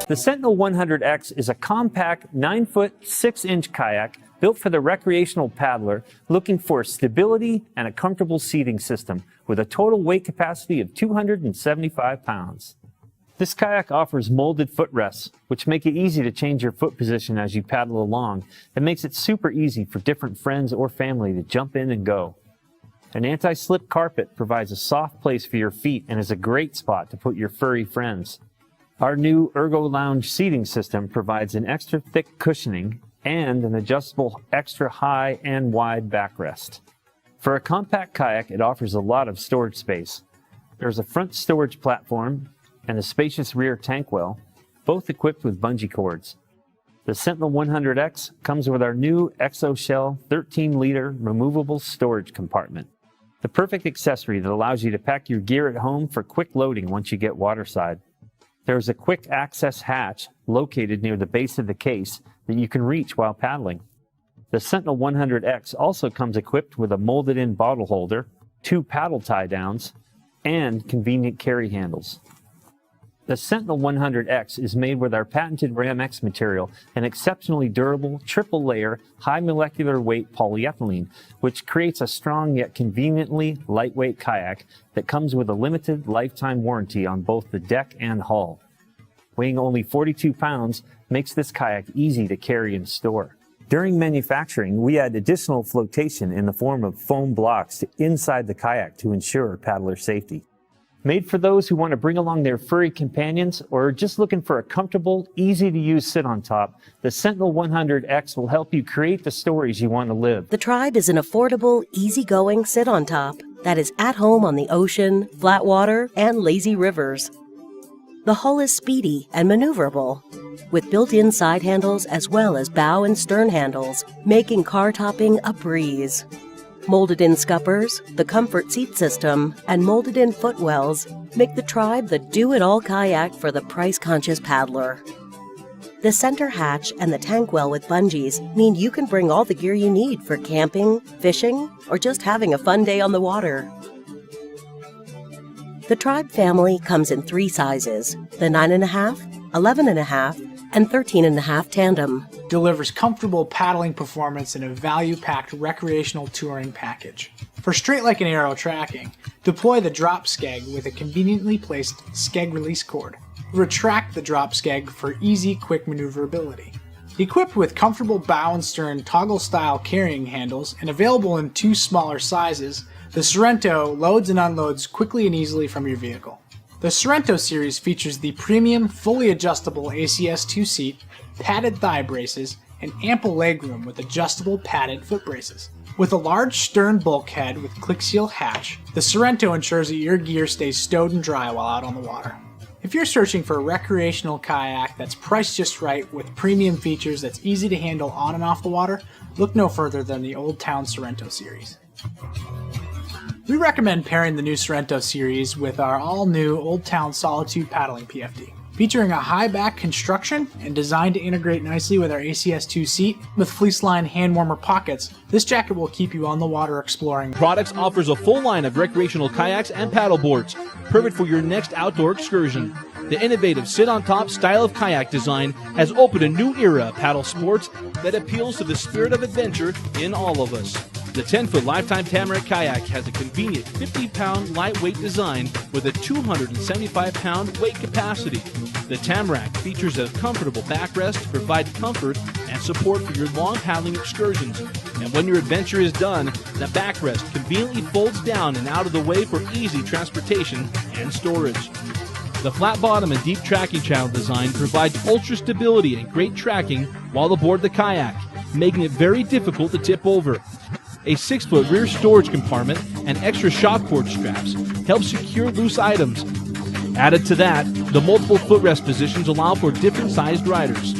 The Sentinel 100X is a compact 9-foot, 6-inch kayak built for the recreational paddler looking for stability and a comfortable seating system with a total weight capacity of 275 pounds. This kayak offers molded footrests, which make it easy to change your foot position as you paddle along and makes it super easy for different friends or family to jump in and go. An anti-slip carpet provides a soft place for your feet and is a great spot to put your furry friends. Our new Ergo Lounge seating system provides an extra thick cushioning and an adjustable extra high and wide backrest. For a compact kayak, it offers a lot of storage space. There's a front storage platform and a spacious rear tank well, both equipped with bungee cords. The Sentinel 100X comes with our new ExoShell 13-liter removable storage compartment, the perfect accessory that allows you to pack your gear at home for quick loading once you get waterside. There is a quick access hatch located near the base of the case that you can reach while paddling. The Sentinel 100X also comes equipped with a molded-in bottle holder, 2 paddle tie-downs, and convenient carry handles. The Sentinel 100X is made with our patented Ram-X material, an exceptionally durable, triple-layer, high molecular weight polyethylene, which creates a strong yet conveniently lightweight kayak that comes with a limited lifetime warranty on both the deck and hull. Weighing only 42 pounds makes this kayak easy to carry and store. During manufacturing, we add additional flotation in the form of foam blocks inside the kayak to ensure paddler safety. Made for those who want to bring along their furry companions or are just looking for a comfortable, easy-to-use sit-on-top, the Sentinel 100X will help you create the stories you want to live. The Tribe is an affordable, easy-going sit-on-top that is at home on the ocean, flat water, and lazy rivers. The hull is speedy and maneuverable, with built-in side handles as well as bow and stern handles, making car topping a breeze. Molded-in scuppers, the comfort seat system, and molded-in footwells make the Tribe the do-it-all kayak for the price-conscious paddler. The center hatch and the tank well with bungees mean you can bring all the gear you need for camping, fishing, or just having a fun day on the water. The Tribe family comes in 3 sizes, the 9.5, 11.5, and 13.5 tandem. Delivers comfortable paddling performance in a value-packed recreational touring package. For straight like an arrow tracking, deploy the drop skeg with a conveniently placed skeg release cord. Retract the drop skeg for easy, quick maneuverability. Equipped with comfortable bow and stern toggle-style carrying handles and available in 2 smaller sizes, the Sorrento loads and unloads quickly and easily from your vehicle. The Sorrento series features the premium, fully adjustable ACS2 seat, padded thigh braces, and ample legroom with adjustable padded foot braces. With a large stern bulkhead with click seal hatch, the Sorrento ensures that your gear stays stowed and dry while out on the water. If you're searching for a recreational kayak that's priced just right with premium features that's easy to handle on and off the water, look no further than the Old Town Sorrento series. We recommend pairing the new Sorrento series with our all-new Old Town Solitude Paddling PFD. Featuring a high-back construction and designed to integrate nicely with our ACS2 seat with fleece-lined hand-warmer pockets, this jacket will keep you on the water exploring. Products offers a full line of recreational kayaks and paddle boards, perfect for your next outdoor excursion. The innovative sit-on-top style of kayak design has opened a new era of paddle sports that appeals to the spirit of adventure in all of us. The 10-foot Lifetime Tamarack kayak has a convenient 50-pound lightweight design with a 275-pound weight capacity. The Tamarack features a comfortable backrest to provide comfort and support for your long paddling excursions. And when your adventure is done, the backrest conveniently folds down and out of the way for easy transportation and storage. The flat bottom and deep tracking channel design provides ultra stability and great tracking while aboard the kayak, making it very difficult to tip over. A 6-foot rear storage compartment and extra shock cord straps help secure loose items. Added to that, the multiple footrest positions allow for different sized riders.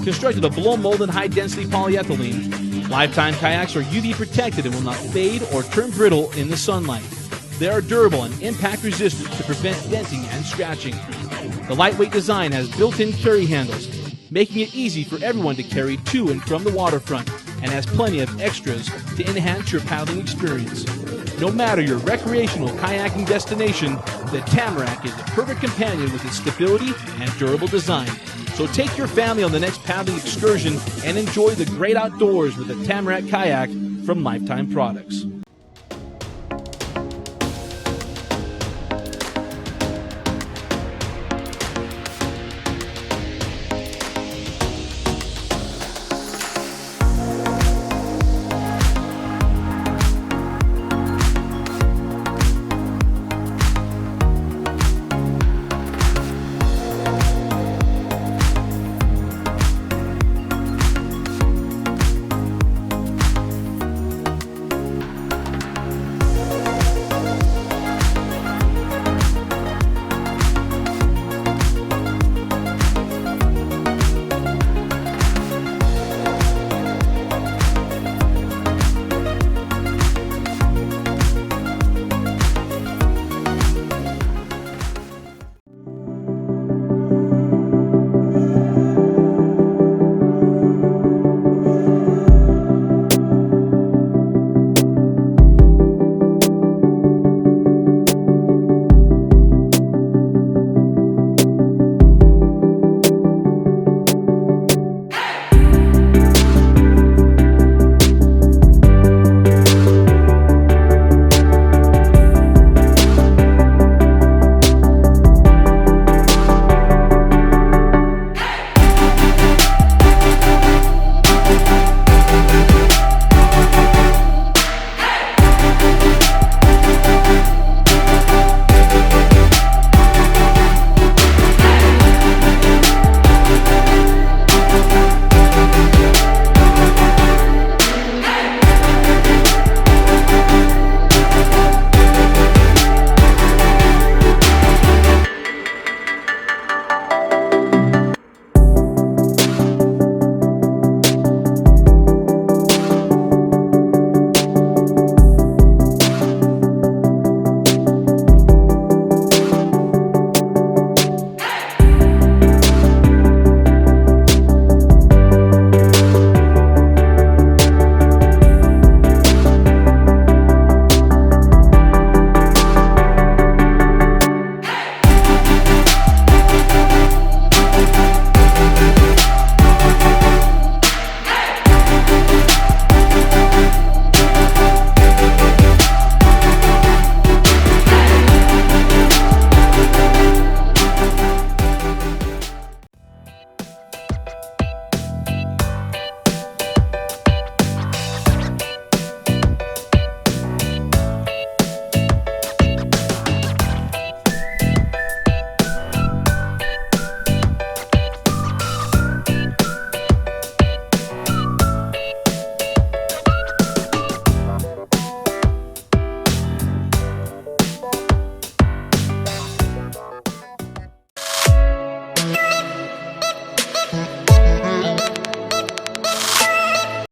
Constructed of blow molded high-density polyethylene, Lifetime kayaks are UV protected and will not fade or turn brittle in the sunlight. They are durable and impact resistant to prevent denting and scratching. The lightweight design has built-in carry handles, making it easy for everyone to carry to and from the waterfront, and has plenty of extras to enhance your paddling experience. No matter your recreational kayaking destination, the Tamarack is the perfect companion with its stability and durable design. So take your family on the next paddling excursion and enjoy the great outdoors with a Tamarack kayak from Lifetime Products.